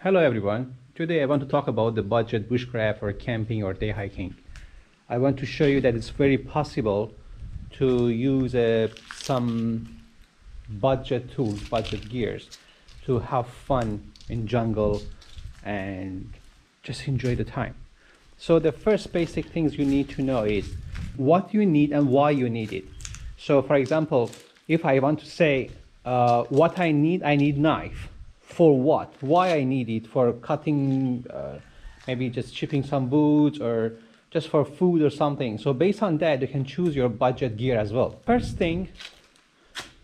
Hello everyone. Today I want to talk about the budget bushcraft or camping or day hiking. I want to show you that it's very possible to use some budget tools, budget gears to have fun in jungle and just enjoy the time. So the first basic things you need to know is what you need and why you need it. So for example, if I want to say what I need knife. For what? Why I need it? For cutting, maybe just chipping some woods or just for food or something. So based on that, you can choose your budget gear as well. First thing,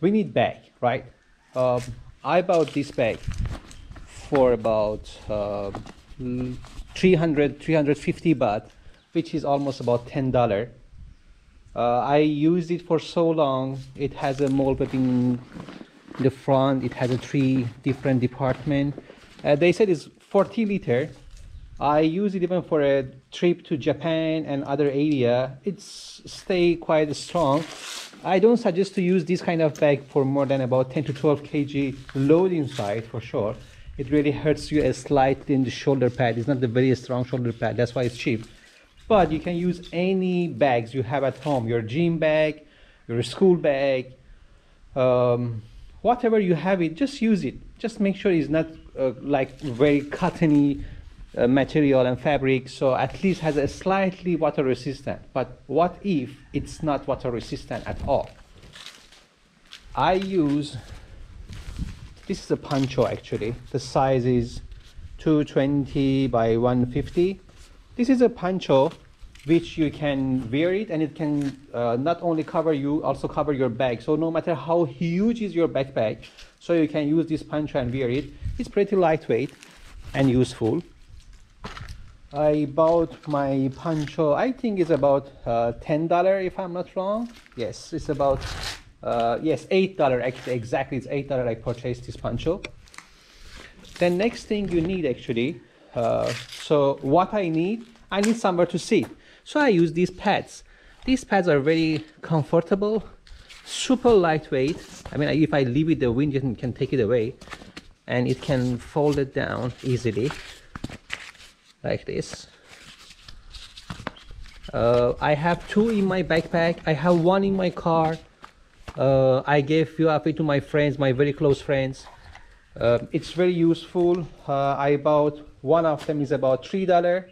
we need bag, right? I bought this bag for about 350 baht, which is almost about $10. I used it for so long. It has a mold in the front. It has a 3 different department. They said it's 40 liter. I use it even for a trip to Japan and other area. It's stay quite strong. I don't suggest to use this kind of bag for more than about 10 to 12 kg load inside for sure. It really hurts you a slightly in the shoulder pad. It's not a very strong shoulder pad. That's why it's cheap. But you can use any bags you have at home. Your gym bag, your school bag, whatever you have it, just use it. Just make sure it's not like very cottony material and fabric, so at least has a slightly water resistant. But what if it's not water resistant at all? I use, this is a poncho actually. The size is 220 by 150. This is a poncho which you can wear it, and it can not only cover you, also cover your bag. So no matter how huge is your backpack, so you can use this poncho and wear it. It's pretty lightweight and useful. I bought my poncho, I think it's about $10 if I'm not wrong. Yes, it's about, yes, $8 actually, exactly, it's $8 I purchased this poncho. Then next thing you need actually, so what I need somewhere to sit. So I use these pads. These pads are very comfortable, super lightweight. I mean, if I leave it, the wind can take it away, and it can fold it down easily, like this. I have 2 in my backpack. I have 1 in my car. I gave few of it to my friends, my very close friends. It's very useful. I bought one of them is about $3.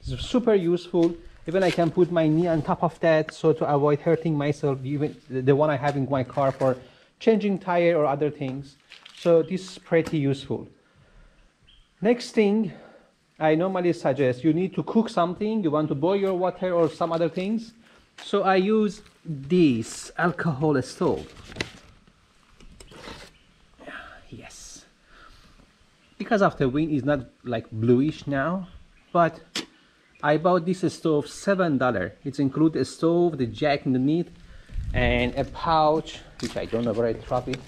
It's super useful. Even I can put my knee on top of that, so to avoid hurting myself. Even the one I have in my car for changing tire or other things. So this is pretty useful. Next thing, I normally suggest you need to cook something. You want to boil your water or some other things. So I use this alcohol stove. Yes. Because of the wind, it's not like bluish now, but I bought this stove $7. It's include a stove, the jack underneath, and a pouch, which I don't know where I drop it.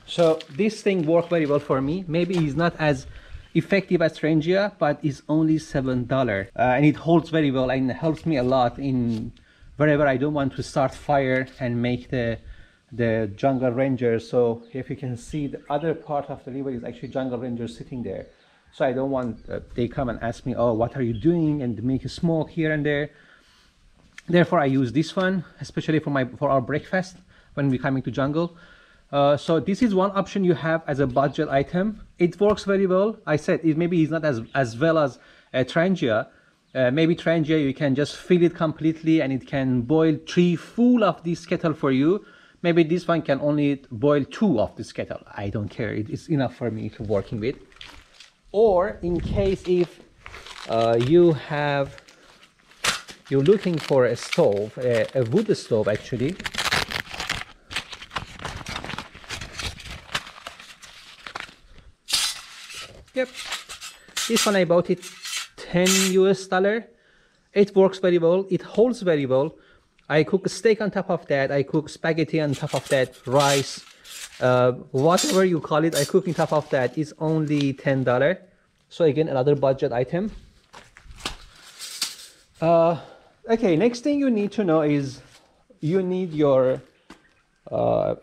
So this thing worked very well for me. Maybe it's not as effective as Trangia, but it's only $7, and it holds very well and helps me a lot in wherever I don't want to start fire and make the jungle ranger. So if you can see, the other part of the river is actually jungle ranger sitting there. So I don't want they come and ask me, oh, what are you doing, and make a smoke here and there. Therefore I use this one, especially for our breakfast when we're coming to jungle. So this is one option you have as a budget item. It works very well. I said maybe it's not as well as Trangia. Maybe Trangia you can just fill it completely and it can boil 3 full of this kettle for you. Maybe this one can only boil 2 of this kettle. I don't care. It's enough for me to working with. Or in case if you're looking for a stove, a wood stove actually. Yep, this one I bought it $10. It works very well. It holds very well. I cook a steak on top of that. I cook spaghetti on top of that, rice, whatever you call it. I cook on top of that. It's only $10. So again, another budget item. Okay, next thing you need to know is you need your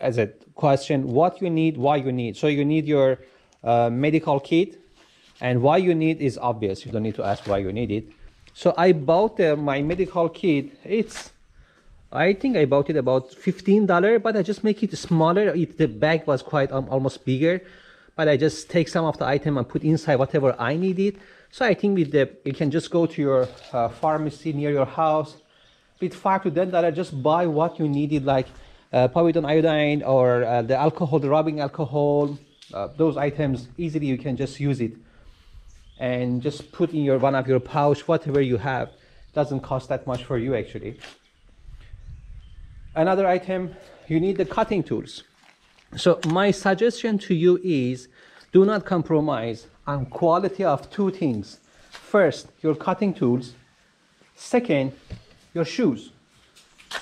as a question, what you need, why you need. So you need your medical kit. And why you need is obvious. You don't need to ask why you need it. So I bought my medical kit. I think I bought it about $15, but I just make it smaller. The bag was quite almost bigger, but I just take some of the item and put inside whatever I needed. So I think with you can just go to your pharmacy near your house with $5 to $10. Just buy what you needed, like povidone iodine or the alcohol, the rubbing alcohol. Those items easily you can just use it and just put in one of your pouch, whatever you have. Doesn't cost that much for you actually. Another item, you need the cutting tools. So my suggestion to you is do not compromise on quality of two things. First, your cutting tools. Second, your shoes.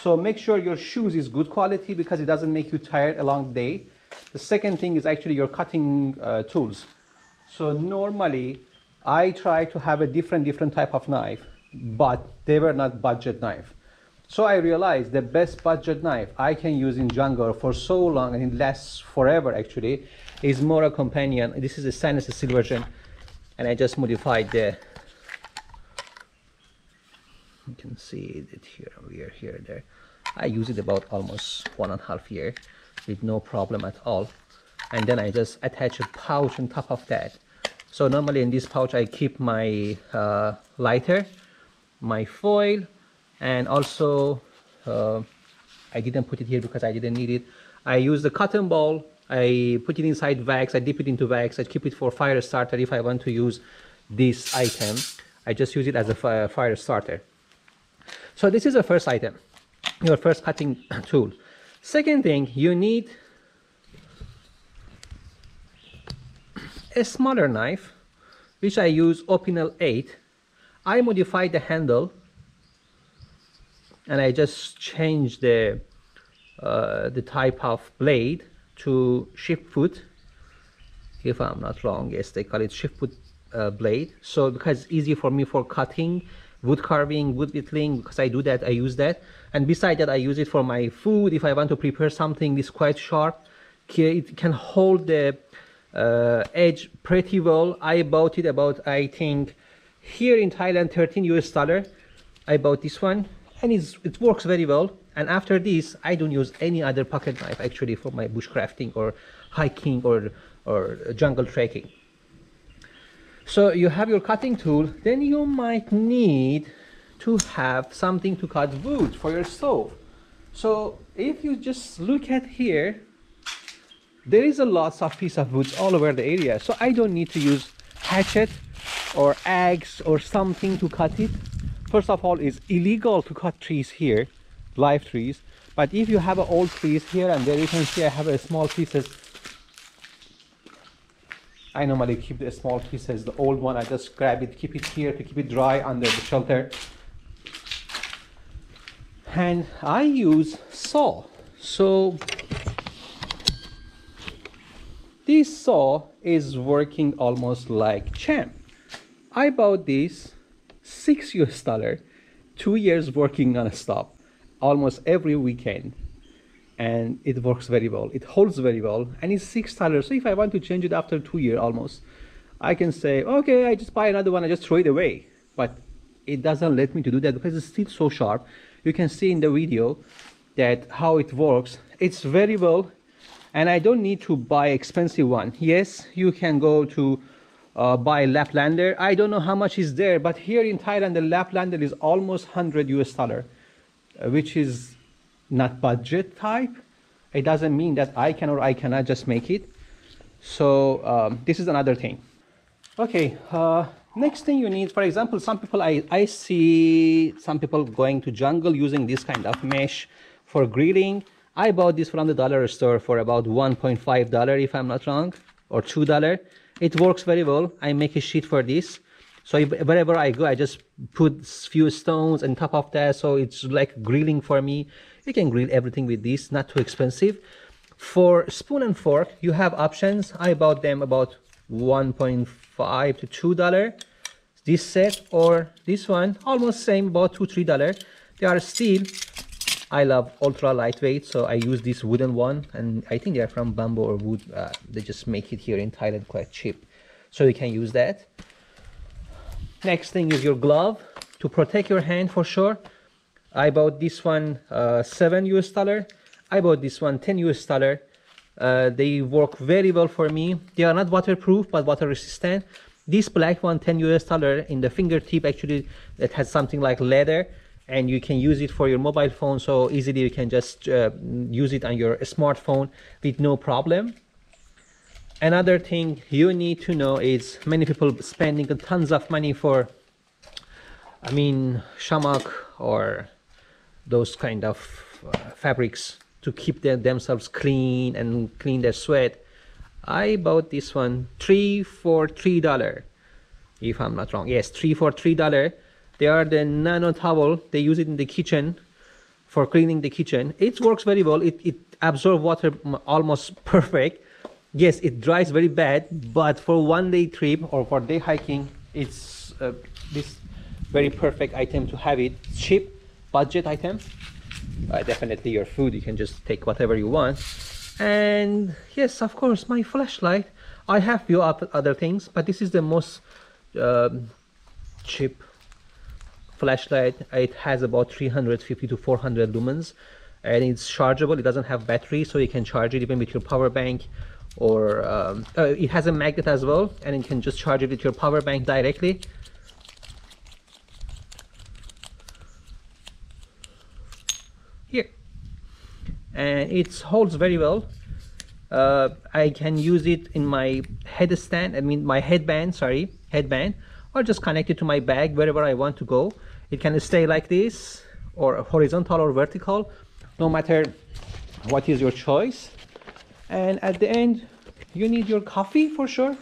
So make sure your shoes is good quality because it doesn't make you tired along the day. The second thing is actually your cutting tools. So normally I try to have a different type of knife, but they were not budget knife. So I realized the best budget knife I can use in jungle for so long, and it lasts forever actually, is more a companion. This is a stainless steel version, and I just modified you can see it here, there. I use it about almost 1.5 years with no problem at all. And then I just attach a pouch on top of that. So normally in this pouch I keep my lighter, my foil, and also I didn't put it here because I didn't need it. I use the cotton ball, I put it inside wax, I dip it into wax, I keep it for fire starter. If I want to use this item, I just use it as a fire starter. So this is the first item, your first cutting tool. Second thing, you need a smaller knife, which I use Opinel 8. I modified the handle and I just changed the type of blade to shift foot. If I'm not wrong, yes, they call it shift foot blade. So because it's easy for me for cutting, wood carving, wood whittling, because I do that, I use that. And beside that, I use it for my food. If I want to prepare something, it's quite sharp. It can hold the edge pretty well. I bought it about, I think, here in Thailand, $13. I bought this one, and it works very well. And after this, I don't use any other pocket knife actually for my bushcrafting or hiking or jungle trekking. So you have your cutting tool, then you might need to have something to cut wood for your stove. So if you just look at here, there is a lot of piece of wood all over the area. So I don't need to use hatchet or axe or something to cut it. First of all, it's illegal to cut trees here, live trees. But if you have old trees here and there, you can see I have a small pieces. I normally keep the small pieces, the old one, I just grab it, keep it here to keep it dry under the shelter. And I use saw. So this saw is working almost like champ. I bought this $6, 2 years working non-stop, almost every weekend. And it works very well, it holds very well, and it's $6. So if I want to change it after 2 years almost, I can say, okay, I just buy another one, I just throw it away. But it doesn't let me to do that because it's still so sharp. You can see in the video that how it works. It's very well, and I don't need to buy expensive one. Yes, you can go to buy Laplander. I don't know how much is there, but here in Thailand the Laplander is almost $100, which is not budget type. It doesn't mean that I can or I cannot just make it. So this is another thing. Okay, next thing you need, for example, some people, I see some people going to jungle using this kind of mesh for grilling. I bought this from the dollar store for about $1.5 if I'm not wrong, or $2. It works very well. I make a sheet for this. So wherever I go, I just put few stones on top of that. So it's like grilling for me. You can grill everything with this, not too expensive. For spoon and fork, you have options. I bought them about $1.5 to $2. This set or this one, almost same, about $2 to $3. They are steel. I love ultra lightweight, so I use this wooden one, and I think they are from bamboo or wood. They just make it here in Thailand quite cheap, so you can use that. Next thing is your glove to protect your hand for sure. I bought this one $7 US. I bought this one $10 US. They work very well for me. They are not waterproof but water resistant. This black one $10 US in the fingertip, actually it has something like leather, and you can use it for your mobile phone, so easily you can just use it on your smartphone with no problem. Another thing you need to know is many people spending tons of money for, I mean, shamak or those kind of fabrics to keep themselves clean and clean their sweat. I bought this one 3 for $3, if I'm not wrong. Yes, 3 for $3. They are the nano towel. They use it in the kitchen for cleaning the kitchen. It works very well. It absorbs water almost perfect. Yes, it dries very bad, but for one-day trip or for day hiking, it's this very perfect item to have it. Cheap, budget item. Definitely your food, you can just take whatever you want. And yes, of course, my flashlight. I have few other things, but this is the most cheap flashlight. It has about 350 to 400 lumens, and it's chargeable. It doesn't have battery, so you can charge it even with your power bank, or it has a magnet as well, and you can just charge it with your power bank directly. Here, and it holds very well. I can use it in my headstand, I mean my headband, or just connect it to my bag wherever I want to go. It can stay like this, or horizontal or vertical, no matter what is your choice. And at the end, you need your coffee for sure,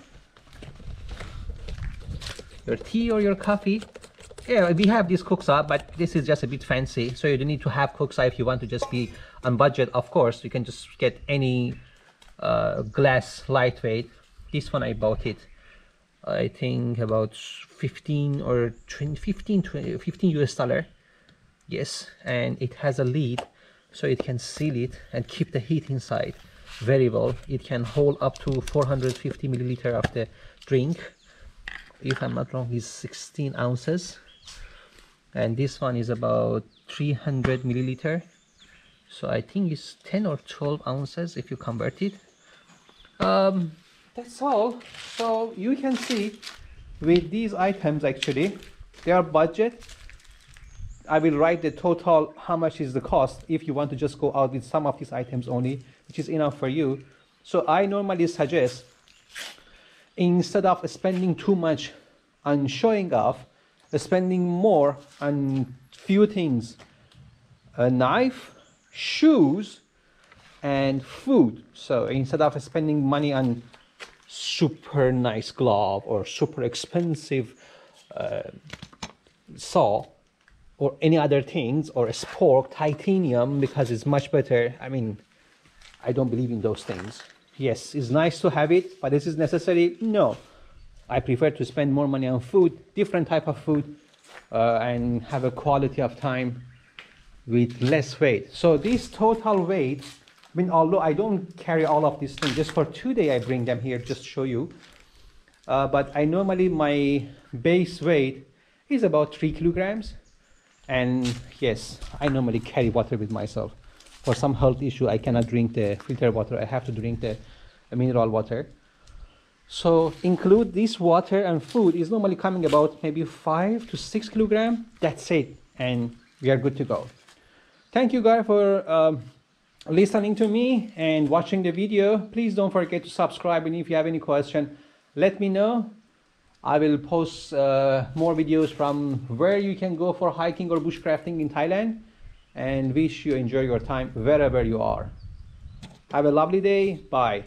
your tea or your coffee. Yeah, we have this kuksa, but this is just a bit fancy, so you don't need to have kuksa if you want to just be on budget. Of course, you can just get any glass lightweight. This one I bought it, I think about 15 or 15 US. Yes, and it has a lid, so it can seal it and keep the heat inside very well. It can hold up to 450 milliliter of the drink. If I'm not wrong, is 16 ounces. And this one is about 300 milliliter. So I think it's 10 or 12 ounces if you convert it. That's all. So you can see with these items, actually they are budget. I will write the total, how much is the cost if you want to just go out with some of these items only, which is enough for you. So I normally suggest, instead of spending too much on showing off, spending more on few things: a knife, shoes, and food. So instead of spending money on super nice glove or super expensive saw or any other things, or a spork, titanium, because it's much better. I mean, I don't believe in those things. Yes, it's nice to have it, but is it necessary? No. I prefer to spend more money on food, different type of food, and have a quality of time with less weight. So this total weight, I mean, although I don't carry all of these things, just for today I bring them here just to show you. But I normally, my base weight is about 3 kilograms. And yes, I normally carry water with myself. For some health issue, I cannot drink the filtered water. I have to drink the mineral water. So include this water and food is normally coming about maybe 5 to 6 kilograms. That's it, and we are good to go. Thank you guys for listening to me and watching the video. Please don't forget to subscribe, and if you have any question, let me know. I will post more videos from where you can go for hiking or bushcrafting in Thailand, and wish you enjoy your time wherever you are. Have a lovely day. Bye.